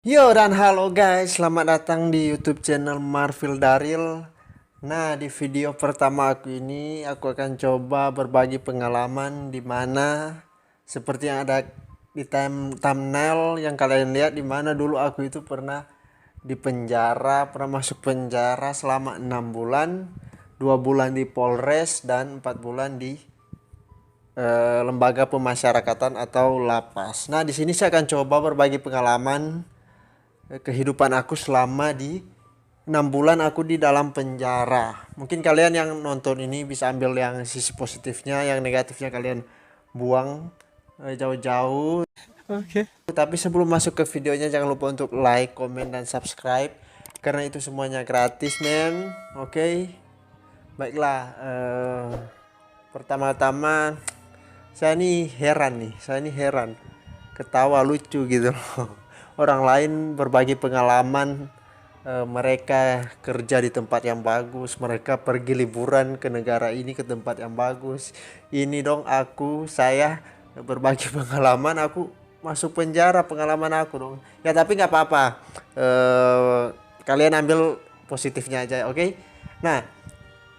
Yo dan halo guys, selamat datang di YouTube channel Marvel Daril. Nah, di video pertama aku ini aku akan coba berbagi pengalaman di mana seperti yang ada di thumbnail yang kalian lihat, di mana dulu aku itu pernah di penjara, pernah masuk penjara selama 6 bulan, 2 bulan di Polres dan 4 bulan di lembaga pemasyarakatan atau lapas. Nah, di sini saya akan coba berbagi pengalaman kehidupan aku selama di 6 bulan aku di dalam penjara. Mungkin kalian yang nonton ini bisa ambil yang sisi positifnya, yang negatifnya kalian buang jauh-jauh. Oke. Tapi sebelum masuk ke videonya jangan lupa untuk like, komen, dan subscribe karena itu semuanya gratis, men. Oke. Baiklah, pertama-tama saya ini heran ketawa lucu gitu loh. Orang lain berbagi pengalaman, mereka kerja di tempat yang bagus, mereka pergi liburan ke negara ini, ke tempat yang bagus. Ini dong saya berbagi pengalaman, aku masuk penjara, pengalaman aku dong. Ya tapi nggak apa-apa, kalian ambil positifnya aja, oke? Nah,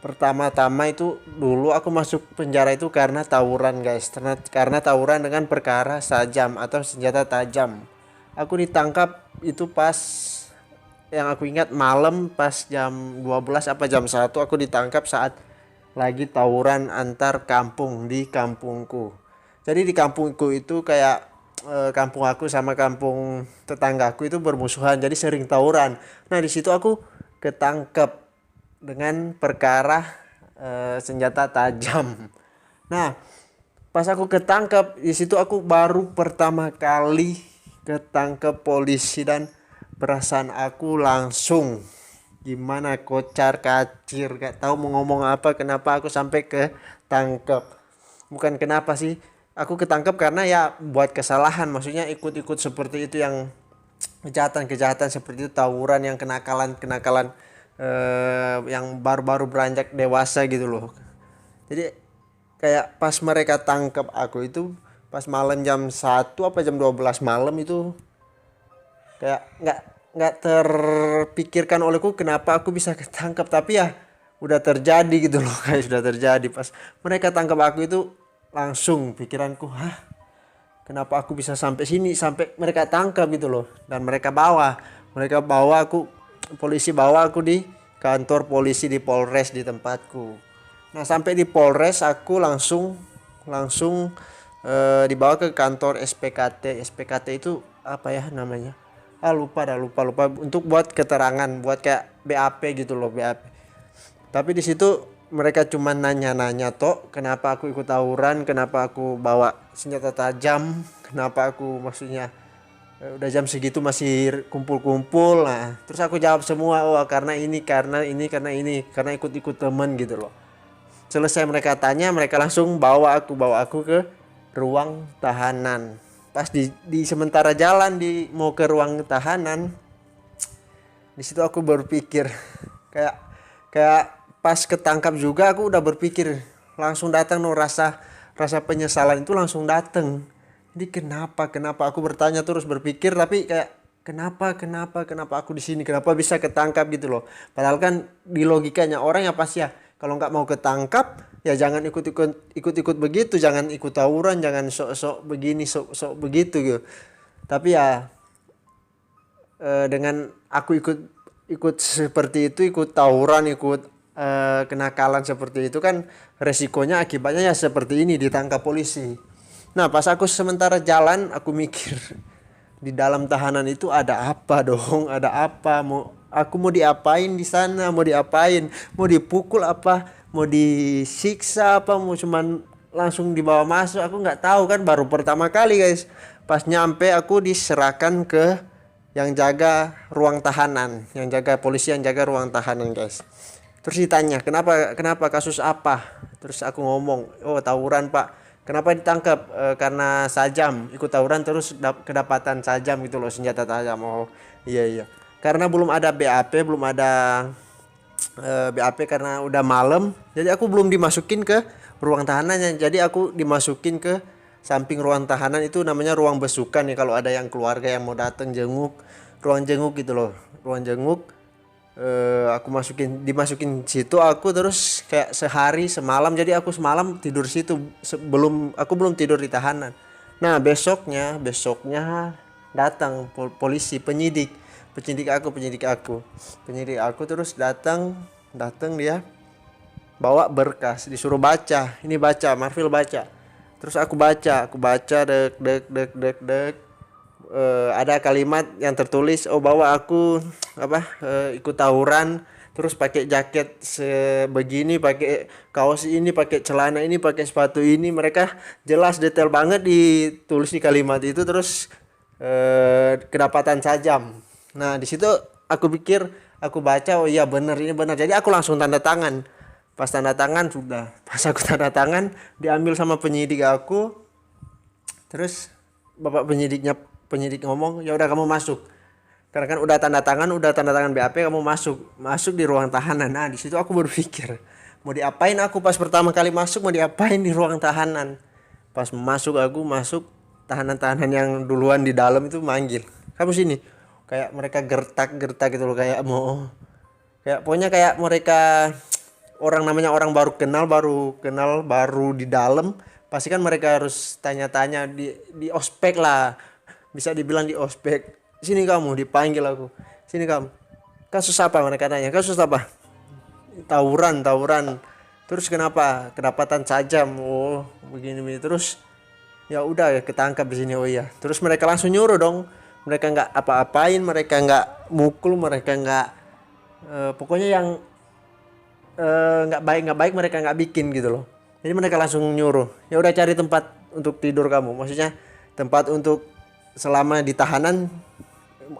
pertama-tama itu dulu aku masuk penjara itu karena tawuran, guys. Karena tawuran dengan perkara sajam atau senjata tajam. Aku ditangkap itu pas, yang aku ingat, malam pas jam 12 apa jam 1 aku ditangkap saat lagi tawuran antar kampung di kampungku. Jadi di kampungku itu kayak kampung aku sama kampung tetanggaku itu bermusuhan, jadi sering tawuran. Nah, di situ aku ketangkep dengan perkara senjata tajam. Nah, pas aku ketangkep di situ aku baru pertama kali ketangkep polisi dan perasaan aku langsung gimana, kocar kacir, gak tahu mau ngomong apa. Kenapa aku sampai ketangkep? Bukan kenapa sih, aku ketangkep karena ya buat kesalahan, maksudnya ikut-ikut seperti itu, yang kejahatan-kejahatan seperti itu, tawuran, yang kenakalan-kenakalan yang baru-baru beranjak dewasa gitu loh. Jadi kayak pas mereka tangkap aku itu pas malam jam 1 apa jam 12 malam itu, kayak nggak terpikirkan olehku kenapa aku bisa ketangkap, tapi ya udah terjadi gitu loh. Kayak sudah terjadi pas mereka tangkap aku itu, langsung pikiranku, hah, kenapa aku bisa sampai sini, sampai mereka tangkap gitu loh. Dan mereka bawa aku, polisi bawa aku di kantor polisi di Polres di tempatku. Nah, sampai di Polres aku langsung langsung dibawa ke kantor SPKT. SPKT itu apa ya namanya, lupa untuk buat keterangan, buat kayak BAP gitu loh, BAP. Tapi di situ mereka cuma nanya-nanya toh, kenapa aku ikut tawuran, kenapa aku bawa senjata tajam, kenapa aku, maksudnya udah jam segitu masih kumpul-kumpul. Nah, terus aku jawab semua, oh karena ini, karena ikut-ikut temen gitu loh. Selesai mereka tanya, mereka langsung bawa aku ke ruang tahanan. Pas di sementara jalan mau ke ruang tahanan, di situ aku berpikir, kayak kayak pas ketangkap juga aku udah berpikir, langsung datang no rasa rasa penyesalan itu langsung datang. Jadi kenapa aku bertanya terus, berpikir, tapi kayak kenapa aku di sini, kenapa bisa ketangkap gitu loh. Padahal kan di logikanya orang ya pasti ya, kalau nggak mau ketangkap ya jangan ikut-ikut begitu, jangan ikut tawuran, jangan sok-sok begini, sok-sok begitu gitu. Tapi ya dengan aku ikut ikut seperti itu, ikut tawuran, ikut kenakalan seperti itu, kan resikonya, akibatnya ya seperti ini, ditangkap polisi. Nah, pas aku sementara jalan aku mikir, di dalam tahanan itu ada apa dong, ada apa, aku mau diapain di sana, mau diapain, mau dipukul apa, mau disiksa apa, mau cuman langsung dibawa masuk, aku nggak tahu kan, baru pertama kali, guys. Pas nyampe aku diserahkan ke yang jaga ruang tahanan, yang jaga polisi, yang jaga ruang tahanan, guys. Terus ditanya, kenapa kasus apa? Terus aku ngomong, oh tawuran pak. Kenapa ditangkap? Karena sajam, ikut tawuran terus kedapatan sajam gitu loh, senjata tajam. Oh iya iya, karena belum ada BAP, belum ada BAP karena udah malam, jadi aku belum dimasukin ke ruang tahanannya. Jadi aku dimasukin ke samping ruang tahanan, itu namanya ruang besukan ya, kalau ada yang keluarga yang mau datang jenguk, ruang jenguk gitu loh, ruang jenguk. Aku dimasukin situ aku, terus kayak sehari semalam, jadi aku semalam tidur situ sebelum aku belum tidur di tahanan. Nah besoknya datang polisi, penyidik aku terus datang datang dia bawa berkas, disuruh baca, ini baca Marvel baca. Terus aku baca dek dek dek dek dek. Ada kalimat yang tertulis, oh bahwa aku ikut tawuran, terus pakai jaket sebegini, pakai kaos ini, pakai celana ini, pakai sepatu ini. Mereka jelas detail banget ditulis di kalimat itu. Terus kedapatan sajam. Nah di situ aku pikir, aku baca, oh iya benar, ini benar. Jadi aku langsung tanda tangan. Pas aku tanda tangan, diambil sama penyidik aku. Terus bapak penyidik ngomong, ya udah kamu masuk, karena kan udah tanda tangan BAP, kamu masuk di ruang tahanan. Nah di situ aku berpikir, mau diapain aku pas pertama kali masuk, mau diapain di ruang tahanan. Pas aku masuk, tahanan-tahanan yang duluan di dalam itu manggil, kamu sini. Kayak mereka gertak gitu loh, kayak pokoknya kayak mereka namanya orang baru kenal baru di dalam, pasti kan mereka harus tanya-tanya di ospek lah, bisa dibilang di ospek. Sini kamu, dipanggil aku, sini kamu, kasus apa, mereka tanya, kasus apa? Tawuran. Terus kenapa? Kedapatan sajam. Oh begini. Terus ya udah ya, ketangkap di sini. Oh iya. Terus mereka langsung nyuruh dong, mereka nggak apa-apain, mereka nggak mukul, mereka nggak pokoknya yang nggak baik mereka nggak bikin gitu loh. Jadi mereka langsung nyuruh, ya udah cari tempat untuk tidur kamu, maksudnya tempat untuk selama di tahanan.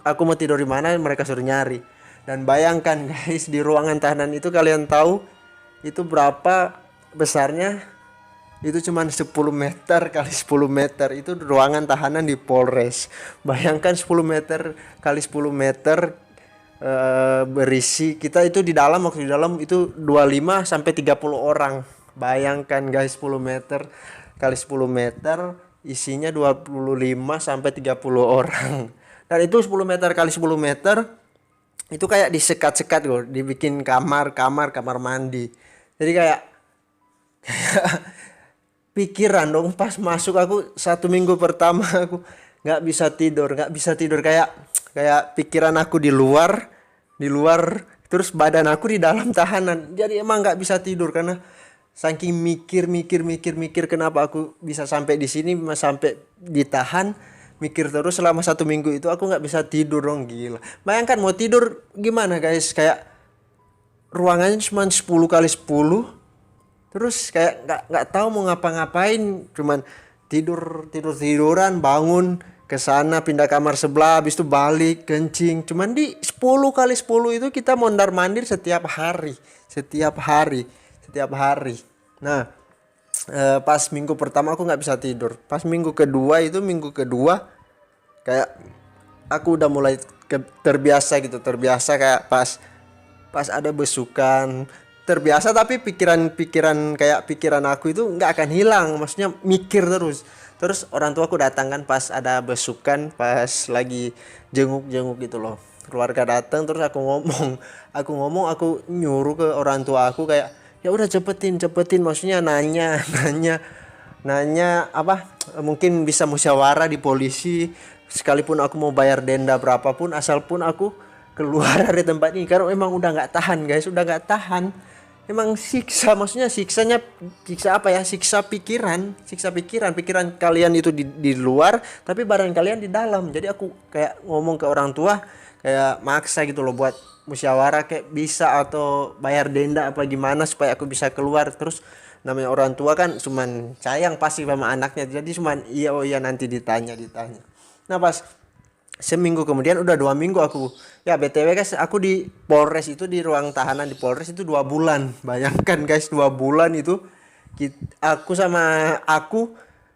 Aku mau tidur di mana, mereka suruh nyari. Dan bayangkan guys, di ruangan tahanan itu kalian tahu itu berapa besarnya? Itu cuman 10 meter kali 10 meter. Itu ruangan tahanan di Polres. Bayangkan 10 meter kali 10 meter, berisi kita itu di dalam, waktu di dalam itu 25 sampai 30 orang. Bayangkan guys, 10 meter kali 10 meter isinya 25 sampai 30 orang. Dan itu 10 meter kali 10 meter itu kayak disekat-sekat loh, dibikin kamar mandi. Jadi kayak pikiran dong, pas masuk aku 1 minggu pertama aku nggak bisa tidur, kayak pikiran aku di luar, terus badan aku di dalam tahanan. Jadi emang nggak bisa tidur karena saking mikir kenapa aku bisa sampai di sini, sampai ditahan. Mikir terus selama 1 minggu itu, aku nggak bisa tidur dong, gila. Bayangkan mau tidur gimana guys, kayak ruangannya cuma 10 kali 10, terus kayak nggak tahu mau ngapa-ngapain, cuman tiduran, bangun ke sana, pindah kamar sebelah, habis itu balik kencing. Cuman di 10 kali 10 itu kita mondar mandir setiap hari. Nah pas minggu pertama aku nggak bisa tidur. Pas minggu kedua kayak aku udah mulai terbiasa kayak pas ada besukan terbiasa, tapi pikiran aku itu nggak akan hilang, maksudnya mikir terus orang tua aku datang kan pas ada besukan, pas lagi jenguk gitu loh, keluarga datang. Terus aku nyuruh ke orang tua aku kayak, ya udah cepetin, maksudnya nanya apa, mungkin bisa musyawarah di polisi, sekalipun aku mau bayar denda berapapun, asal pun aku keluar dari tempat ini. Karena emang udah nggak tahan guys, emang siksa, maksudnya siksa pikiran kalian itu di luar, tapi badan kalian di dalam. Jadi aku kayak ngomong ke orang tua, kayak maksa gitu loh buat musyawarah, kayak bisa atau bayar denda apa gimana supaya aku bisa keluar. Terus namanya orang tua kan cuman sayang pasti sama anaknya, jadi cuman iya nanti ditanya. Nah pas seminggu kemudian, udah 2 minggu aku, ya BTW guys, aku di Polres itu, di ruang tahanan di Polres itu 2 bulan. Bayangkan guys, 2 bulan itu aku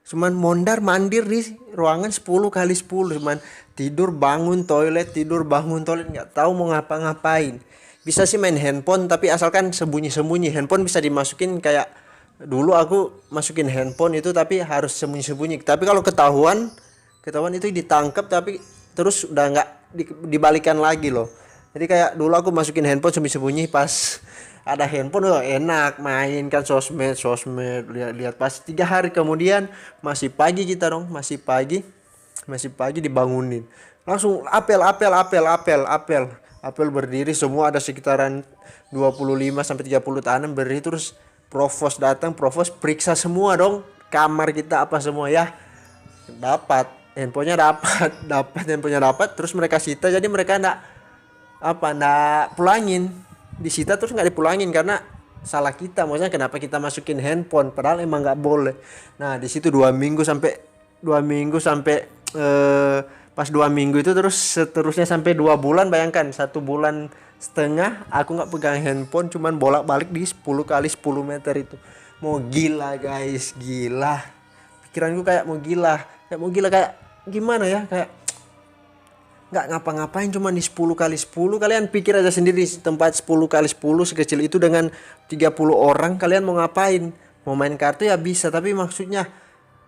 cuman mondar mandir di ruangan 10 kali 10, cuman tidur bangun toilet, nggak tahu mau ngapa-ngapain. Bisa sih main handphone, tapi asalkan sembunyi handphone bisa dimasukin, kayak dulu aku masukin handphone itu tapi harus sembunyi. Tapi kalau ketahuan itu ditangkap, tapi terus udah dibalikan lagi loh. Jadi kayak dulu aku masukin handphone sembunyi-sembunyi, pas ada handphone oh enak main kan sosmed sosmed, lihat-lihat. Pas 3 hari kemudian masih pagi kita dong, masih pagi dibangunin langsung apel berdiri semua, ada sekitaran 25 sampai 30 tangan berdiri, terus provos datang, provos periksa semua dong kamar kita apa semua ya. Dapat handphonenya, dapat dapat handphonenya, dapat. Terus mereka sita, jadi mereka ndak pulangin, disita terus nggak dipulangin karena salah kita. Maksudnya kenapa kita masukin handphone padahal emang nggak boleh. Nah di situ 2 minggu sampai pas 2 minggu itu, terus seterusnya sampai 2 bulan. Bayangkan 1,5 bulan aku nggak pegang handphone, cuman bolak-balik di 10 kali 10 meter itu. Mau gila guys, gila. Pikiranku kayak mau gila kayak gimana ya, kayak nggak ngapa-ngapain cuma di 10 kali 10. Kalian pikir aja sendiri, tempat 10 kali 10 sekecil itu dengan 30 orang, kalian mau ngapain? Mau main kartu ya bisa, tapi maksudnya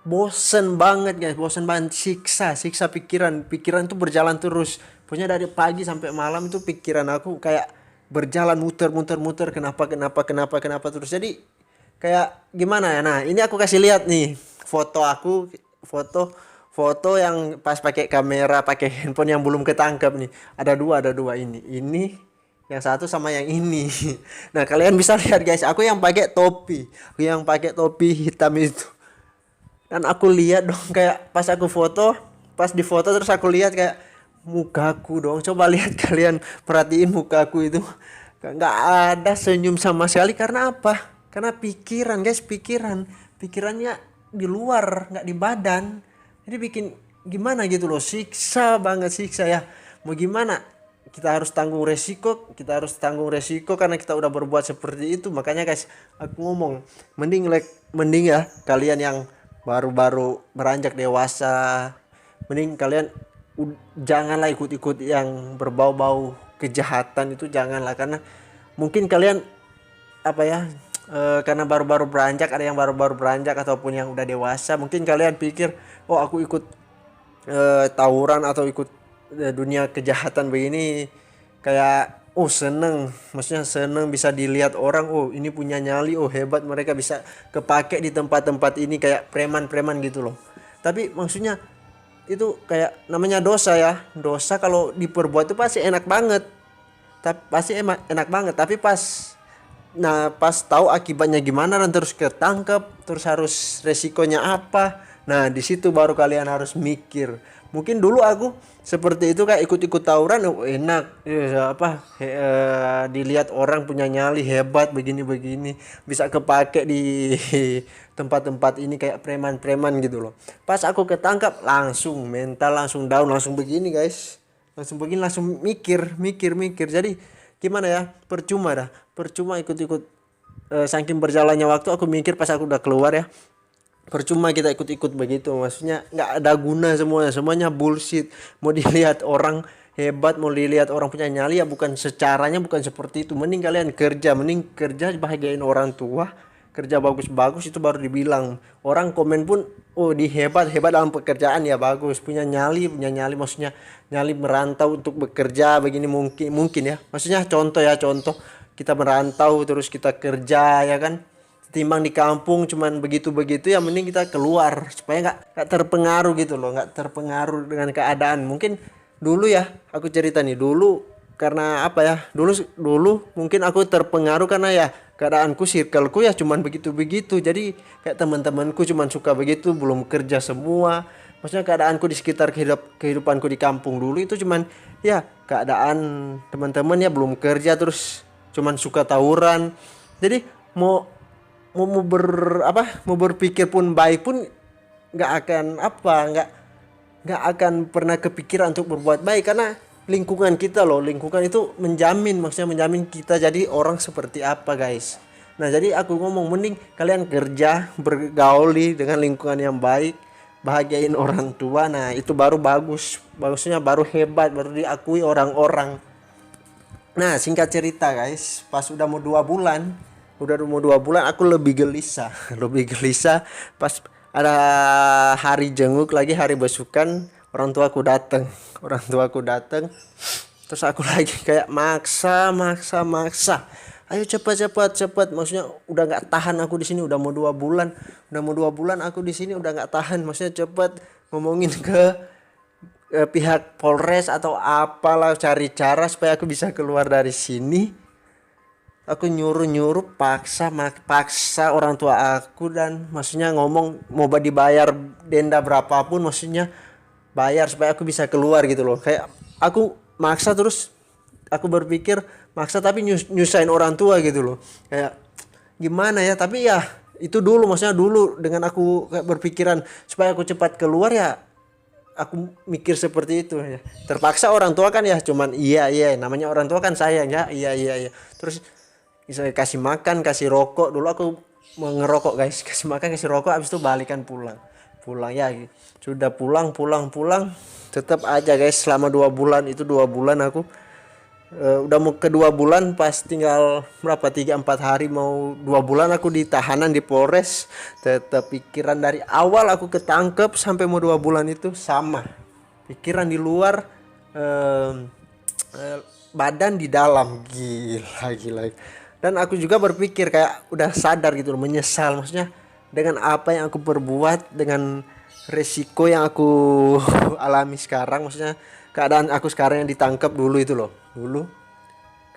bosen banget guys, bosen banget, siksa pikiran tuh berjalan terus. Pokoknya dari pagi sampai malam itu pikiran aku kayak berjalan muter kenapa terus. Jadi kayak gimana ya. Nah ini aku kasih lihat nih foto aku, foto yang pas pakai kamera, pakai handphone yang belum ketangkap nih. Ada dua ini yang satu sama yang ini. Nah kalian bisa lihat guys, aku yang pakai topi hitam itu. Dan aku lihat dong kayak pas di foto terus aku lihat kayak mukaku dong. Coba lihat kalian, perhatiin mukaku itu nggak ada senyum sama sekali. Karena apa? Karena pikiran guys, pikirannya di luar, nggak di badan. Jadi bikin gimana gitu loh, siksa ya. Mau gimana? Kita harus tanggung resiko karena kita udah berbuat seperti itu. Makanya guys, aku ngomong mending ya kalian yang baru beranjak dewasa, mending kalian janganlah ikut-ikut yang berbau-bau kejahatan itu, janganlah. Karena mungkin kalian karena baru-baru beranjak, ada yang baru-baru beranjak ataupun yang udah dewasa, mungkin kalian pikir oh aku ikut tawuran atau ikut dunia kejahatan begini kayak maksudnya seneng bisa dilihat orang, oh ini punya nyali, oh hebat, mereka bisa kepake di tempat-tempat ini kayak preman-preman gitu loh. Tapi maksudnya itu kayak namanya dosa ya. Dosa kalau diperbuat itu pasti enak banget. Tapi pas tahu akibatnya gimana dan terus ketangkep, terus harus resikonya apa. Nah, di situ baru kalian harus mikir. Mungkin dulu aku seperti itu kayak ikut-ikut tawuran, enak dilihat orang punya nyali hebat begini bisa kepake di tempat-tempat ini kayak preman-preman gitu loh. Pas aku ketangkap langsung mental langsung down, langsung begini guys, langsung mikir. Jadi gimana ya, percuma ikut-ikut. Saking berjalannya waktu aku mikir pas aku udah keluar ya, percuma kita ikut-ikut begitu. Maksudnya nggak ada guna, semuanya bullshit. Mau dilihat orang hebat, mau dilihat orang punya nyali ya bukan seperti itu. Mending kalian kerja bahagiain orang tua, kerja bagus-bagus, itu baru dibilang. Orang komen pun oh di hebat dalam pekerjaan ya bagus, punya nyali maksudnya nyali merantau untuk bekerja begini, mungkin ya. Maksudnya contoh kita merantau terus kita kerja ya kan, timbang di kampung cuman begitu ya, mending kita keluar supaya nggak terpengaruh gitu loh, nggak terpengaruh dengan keadaan. Mungkin dulu ya aku cerita nih, dulu karena dulu mungkin aku terpengaruh karena ya keadaanku, circleku ya cuman begitu jadi kayak teman-temanku cuman suka begitu, belum kerja semua. Maksudnya keadaanku di sekitar kehidupanku di kampung dulu itu cuman ya keadaan teman-teman ya belum kerja, terus cuman suka tawuran. Jadi mau berpikir pun baik pun nggak akan pernah kepikiran untuk berbuat baik, karena lingkungan itu menjamin kita jadi orang seperti apa guys. Nah jadi aku ngomong mending kalian kerja, bergauli dengan lingkungan yang baik, bahagiain orang tua. Nah itu baru bagusnya baru hebat, baru diakui orang-orang. Nah singkat cerita guys, pas udah mau 2 bulan aku lebih gelisah pas ada hari jenguk lagi, hari besukan orang tuaku datang. Orang tuaku datang, terus aku lagi kayak maksa, ayo cepat, maksudnya udah nggak tahan aku di sini, udah mau 2 bulan, aku di sini udah nggak tahan, maksudnya cepat ngomongin ke pihak Polres atau apalah, cari cara supaya aku bisa keluar dari sini. Aku nyuruh paksa orang tua aku, dan maksudnya ngomong mau dibayar denda berapapun, maksudnya bayar supaya aku bisa keluar gitu loh. Kayak aku maksa, terus aku berpikir maksa tapi nyusahin orang tua gitu loh. Kayak gimana ya, tapi ya itu dulu, maksudnya dulu dengan aku kayak berpikiran supaya aku cepat keluar, ya aku mikir seperti itu ya. Terpaksa orang tua kan ya cuman iya namanya orang tua kan sayang ya, iya. Terus saya kasih makan, kasih rokok. Dulu aku mau ngerokok guys, kasih makan, kasih rokok, habis itu balikan pulang ya. Sudah pulang, tetap aja guys selama 2 bulan itu. 2 bulan aku udah mau ke 2 bulan, pas tinggal berapa 3-4 hari mau 2 bulan aku di tahanan di Polres. Tetap pikiran dari awal aku ketangkep sampai mau 2 bulan itu sama pikiran, di luar badan di dalam. Gila. Dan aku juga berpikir kayak udah sadar gitu loh, menyesal, maksudnya dengan apa yang aku perbuat, dengan resiko yang aku alami sekarang, maksudnya keadaan aku sekarang yang ditangkap dulu itu loh. Dulu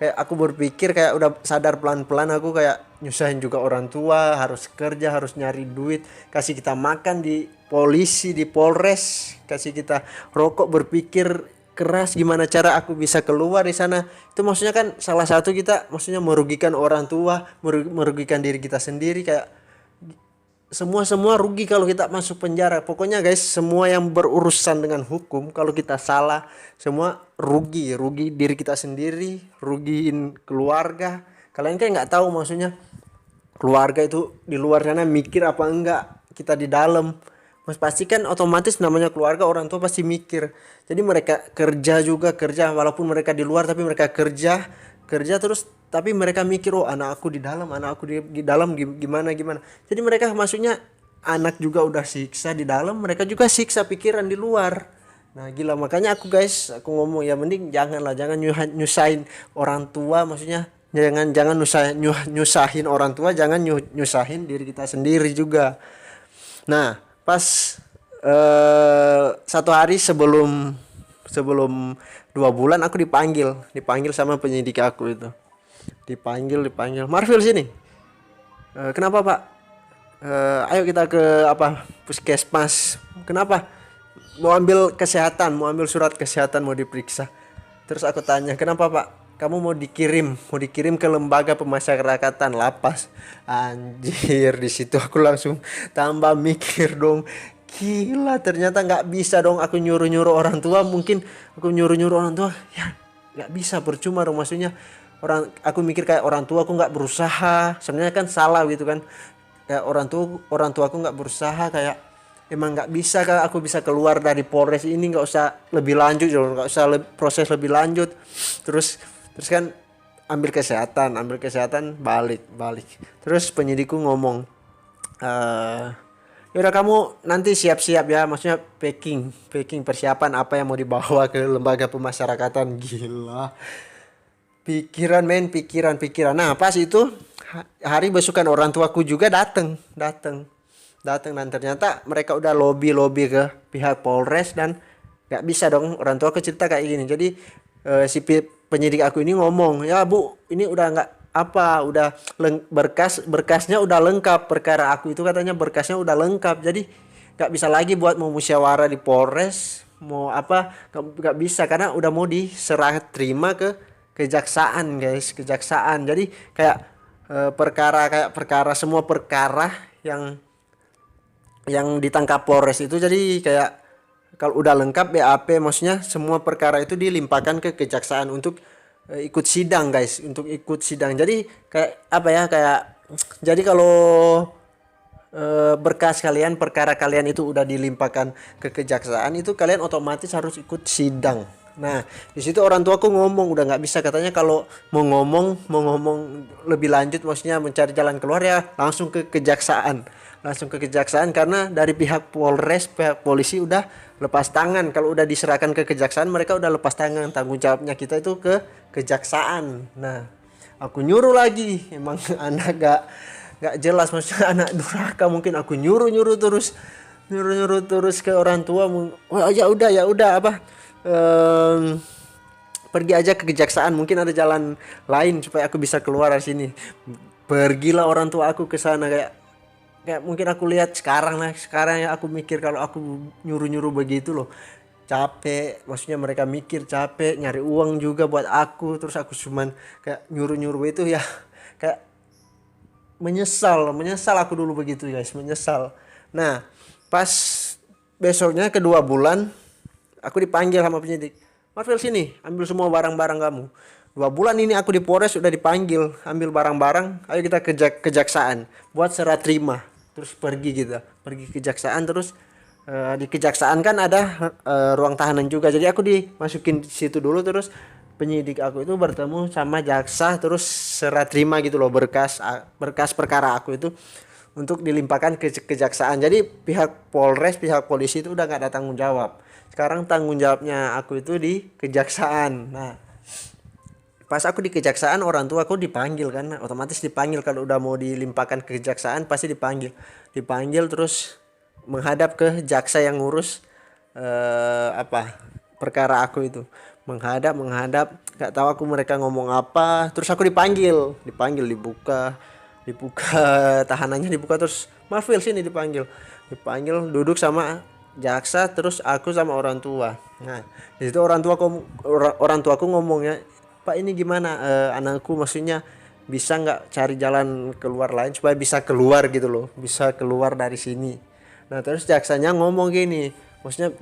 kayak aku berpikir kayak udah sadar pelan-pelan, aku kayak nyusahin juga orang tua, harus kerja, harus nyari duit, kasih kita makan di polisi, di Polres, kasih kita rokok, berpikir keras gimana cara aku bisa keluar di sana. Itu maksudnya kan salah satu kita maksudnya merugikan orang tua, merugikan diri kita sendiri, kayak semua rugi kalau kita masuk penjara. Pokoknya guys, semua yang berurusan dengan hukum, kalau kita salah semua rugi diri kita sendiri, rugiin keluarga. Kalian kan nggak tahu maksudnya keluarga itu di luar sana mikir apa enggak, kita di dalam. Mas pasti kan otomatis namanya keluarga, orang tua pasti mikir. Jadi mereka kerja walaupun mereka di luar, tapi mereka kerja terus, tapi mereka mikir, oh anak aku di dalam gimana. Jadi mereka maksudnya anak juga udah siksa di dalam, mereka juga siksa pikiran di luar. Nah gila, makanya aku ngomong ya mending jangan nyusahin orang tua, maksudnya jangan nyusahin orang tua, jangan nyusahin diri kita sendiri juga. Nah pas 1 hari sebelum 2 bulan aku dipanggil sama penyidik aku itu. Dipanggil, Marfil sini. Kenapa pak? Ayo kita ke puskesmas. Kenapa? Mau ambil surat kesehatan, mau diperiksa. Terus aku tanya, kenapa pak? Kamu mau dikirim ke lembaga pemasyarakatan, lapas. Anjir, di situ aku langsung tambah mikir dong. Gila, ternyata nggak bisa dong aku nyuruh orang tua. Mungkin aku nyuruh orang tua ya nggak bisa, percuma dong. Maksudnya aku mikir kayak orang tua aku nggak berusaha, sebenarnya kan salah gitu kan. Kayak orang tua aku nggak berusaha, kayak emang nggak bisa kan aku bisa keluar dari Polres ini, nggak usah lebih lanjut, nggak usah proses lebih lanjut. Terus kan ambil kesehatan balik. Terus penyidikku ngomong, yaudah kamu nanti siap-siap ya, maksudnya packing persiapan apa yang mau dibawa ke lembaga pemasyarakatan. Gila, pikiran. Nah pas itu hari besokan orang tuaku juga datang, dan ternyata mereka udah lobby ke pihak Polres, dan nggak bisa dong orang tua aku cerita kayak gini. Jadi si penyidik aku ini ngomong, ya bu, ini udah nggak udah berkasnya udah lengkap, perkara aku itu katanya berkasnya udah lengkap, jadi nggak bisa lagi buat mau musyawarah di Polres, mau nggak bisa karena udah mau diserah terima ke kejaksaan guys, jadi kayak perkara semua perkara yang ditangkap Polres itu, jadi kayak kalau udah lengkap BAP, maksudnya semua perkara itu dilimpahkan ke kejaksaan untuk ikut sidang guys, jadi jadi kalau perkara kalian itu udah dilimpahkan ke kejaksaan, itu kalian otomatis harus ikut sidang. Nah di situ orang tuaku ngomong udah nggak bisa, katanya kalau mau ngomong lebih lanjut, maksudnya mencari jalan keluar ya langsung ke kejaksaan. langsung ke kejaksaan, karena dari pihak Polres, pihak polisi udah lepas tangan. Kalau udah diserahkan ke kejaksaan, mereka udah lepas tangan, tanggung jawabnya kita itu ke kejaksaan. Nah, aku nyuruh lagi, emang anak gak jelas, maksudnya anak durhaka mungkin. Aku nyuruh terus ke orang tua. Oh ya udah apa, pergi aja ke kejaksaan, mungkin ada jalan lain supaya aku bisa keluar dari sini. Pergilah orang tua aku ke sana. Kayak mungkin aku lihat sekarang ya, aku mikir kalau aku nyuruh begitu loh, capek, maksudnya mereka mikir capek nyari uang juga buat aku, terus aku cuman kayak nyuruh itu ya, kayak menyesal aku dulu begitu guys, menyesal. Nah, pas besoknya kedua bulan aku dipanggil sama penyidik. Marvel, sini ambil semua barang-barang kamu. 2 bulan ini aku di Polres sudah dipanggil, ambil barang-barang, ayo kita ke kejaksaan buat serah terima. Terus pergi kejaksaan. Terus di kejaksaan kan ada ruang tahanan juga, jadi aku dimasukin di situ dulu. Terus penyidik aku itu bertemu sama jaksa, terus serah terima gitu loh, berkas perkara aku itu untuk dilimpahkan ke kejaksaan. Jadi pihak Polres, pihak polisi itu udah gak ada tanggung jawab. Sekarang tanggung jawabnya aku itu di kejaksaan. Nah, pas aku di kejaksaan, orang tua aku dipanggil kan, otomatis dipanggil. Kalau udah mau dilimpahkan ke kejaksaan pasti dipanggil terus menghadap ke jaksa yang ngurus perkara aku itu. Menghadap, gak tahu aku mereka ngomong apa. Terus aku dipanggil dibuka tahanannya, dibuka. Terus Marvel, sini, dipanggil duduk sama jaksa, terus aku sama orang tua. Nah, di situ orang tuaku ngomongnya, Pak, ini gimana anakku, maksudnya bisa nggak cari jalan keluar lain supaya bisa keluar gitu loh, bisa keluar dari sini. Nah, terus jaksanya ngomong gini, maksudnya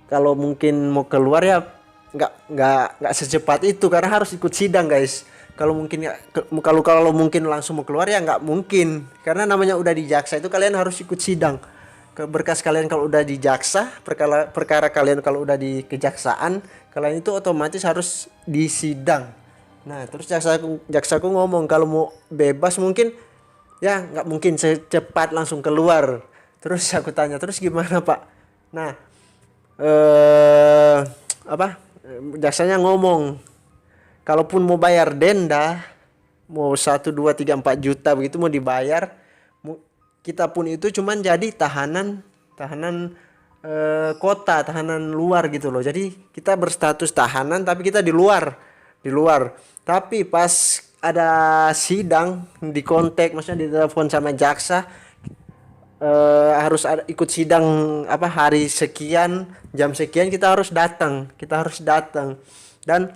kalau mungkin mau keluar ya nggak secepat itu, karena harus ikut sidang guys. Kalau mungkin langsung mau keluar ya nggak mungkin, karena namanya udah di jaksa itu kalian harus ikut sidang. Berkas kalian kalau udah di jaksa, perkara kalian kalau udah di kejaksaan, kalian itu otomatis harus disidang. Nah, terus jaksaku ngomong kalau mau bebas mungkin ya nggak mungkin secepat langsung keluar. Terus aku tanya, terus gimana Pak? Nah, jaksanya ngomong, kalaupun mau bayar denda, mau 1, 2, 3, 4 juta begitu mau dibayar, kita pun itu cuman jadi tahanan kota, tahanan luar gitu loh. Jadi kita berstatus tahanan tapi kita di luar. Tapi pas ada sidang, di kontak, maksudnya ditelepon sama jaksa, harus ikut sidang hari sekian, jam sekian kita harus datang. Dan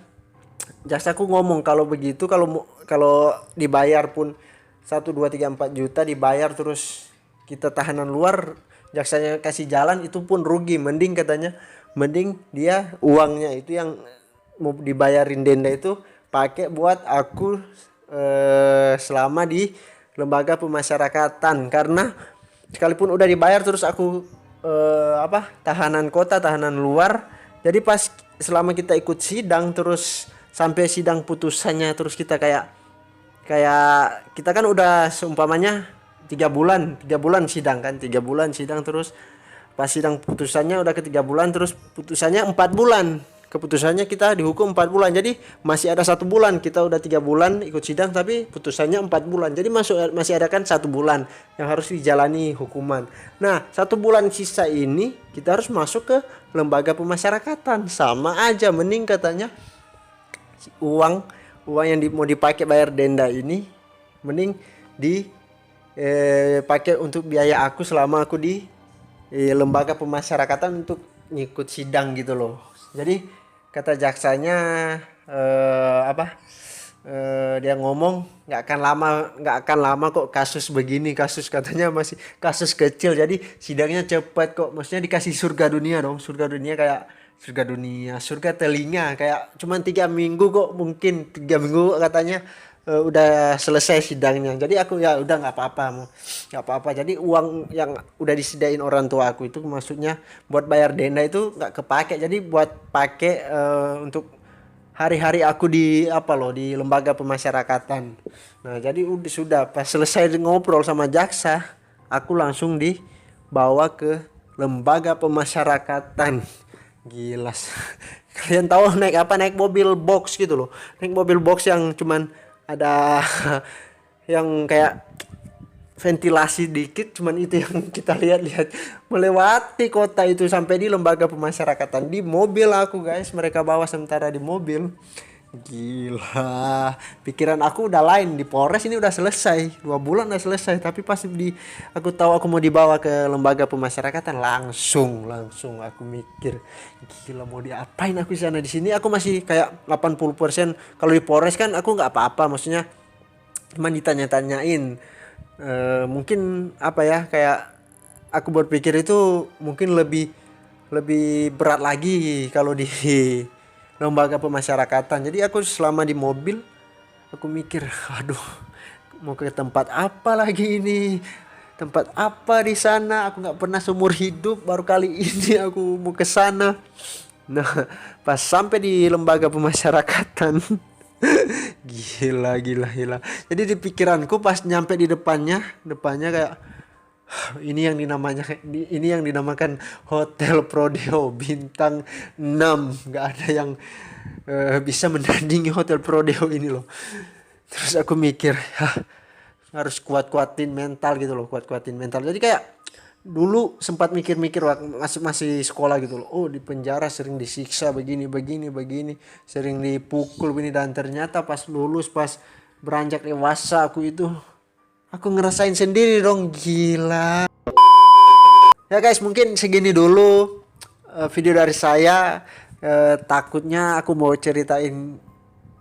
jaksaku ngomong kalau begitu, kalau dibayar pun 1, 2, 3, 4 juta dibayar terus kita tahanan luar, jaksanya kasih jalan, itu pun rugi. Mending dia uangnya itu yang mau dibayarin denda itu pakai buat aku selama di lembaga pemasyarakatan. Karena sekalipun udah dibayar terus aku tahanan kota, tahanan luar, jadi pas selama kita ikut sidang terus sampai sidang putusannya, terus kita kayak kita kan udah seumpamanya 3 bulan sidang kan, 3 bulan sidang, terus pas sidang putusannya udah ke 3 bulan, terus putusannya 4 bulan, keputusannya kita dihukum 4 bulan, jadi masih ada 1 bulan. Kita udah 3 bulan ikut sidang tapi putusannya 4 bulan, jadi masih ada kan 1 bulan yang harus dijalani hukuman. Nah, 1 bulan sisa ini kita harus masuk ke lembaga pemasyarakatan. Sama aja, mending katanya uang yang mau dipakai bayar denda ini mending dipakai untuk biaya aku selama aku di lembaga pemasyarakatan untuk ngikut sidang gitu loh. Jadi kata jaksanya dia ngomong nggak akan lama kok kasus begini, katanya masih kasus kecil, jadi sidangnya cepat kok, maksudnya dikasih surga dunia kayak surga telinga, kayak cuman 3 minggu kok, mungkin 3 minggu katanya udah selesai sidangnya. Jadi aku ya udah nggak apa-apa. Jadi uang yang udah disediain orang tua aku itu maksudnya buat bayar denda itu nggak kepake, jadi buat pakai untuk hari-hari aku di lembaga pemasyarakatan. Nah, jadi sudah pas selesai ngobrol sama jaksa, aku langsung dibawa ke lembaga pemasyarakatan. Gila. Kalian tahu naik apa? Naik mobil box gitu loh. Naik mobil box yang cuman ada yang kayak ventilasi dikit, cuman itu yang kita lihat-lihat, melewati kota itu sampai di lembaga pemasyarakatan di mobil aku guys. Mereka bawa sementara di mobil. Gila, pikiran aku udah lain. Di Polres ini udah selesai, 2 bulan udah selesai, tapi pas aku tahu aku mau dibawa ke lembaga pemasyarakatan, langsung aku mikir, gila mau diapain aku di sana. Di sini aku masih kayak 80%. Kalau di Polres kan aku nggak apa-apa, maksudnya cuman ditanya-tanyain. Mungkin apa ya, kayak aku berpikir itu mungkin lebih berat lagi kalau di lembaga pemasyarakatan. Jadi aku selama di mobil aku mikir, aduh mau ke tempat apa lagi ini, tempat apa di sana, aku nggak pernah seumur hidup, baru kali ini aku mau ke sana. Nah pas sampai di lembaga pemasyarakatan gila. Jadi di pikiranku pas nyampe di depannya kayak ini yang dinamakan Hotel Prodeo bintang 6. Nggak ada yang bisa menandingi Hotel Prodeo ini loh. Terus aku mikir, harus kuatin mental gitu loh, kuatin mental. Jadi kayak dulu sempat mikir-mikir waktu masih sekolah gitu loh. Oh di penjara sering disiksa begini, sering dipukul begini, dan ternyata pas lulus, pas beranjak dewasa aku ngerasain sendiri dong, gila. Ya guys, mungkin segini dulu video dari saya. Takutnya aku mau ceritain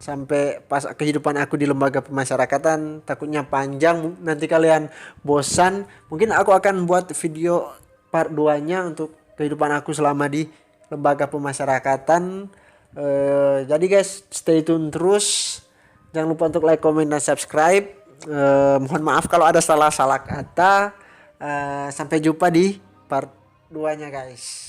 sampai pas kehidupan aku di lembaga pemasyarakatan, takutnya panjang, nanti kalian bosan. Mungkin aku akan buat video part 2-nya untuk kehidupan aku selama di lembaga pemasyarakatan. Jadi guys, stay tune terus. Jangan lupa untuk like, comment, dan subscribe. Mohon maaf kalau ada salah kata. Sampai jumpa di part 2-nya guys.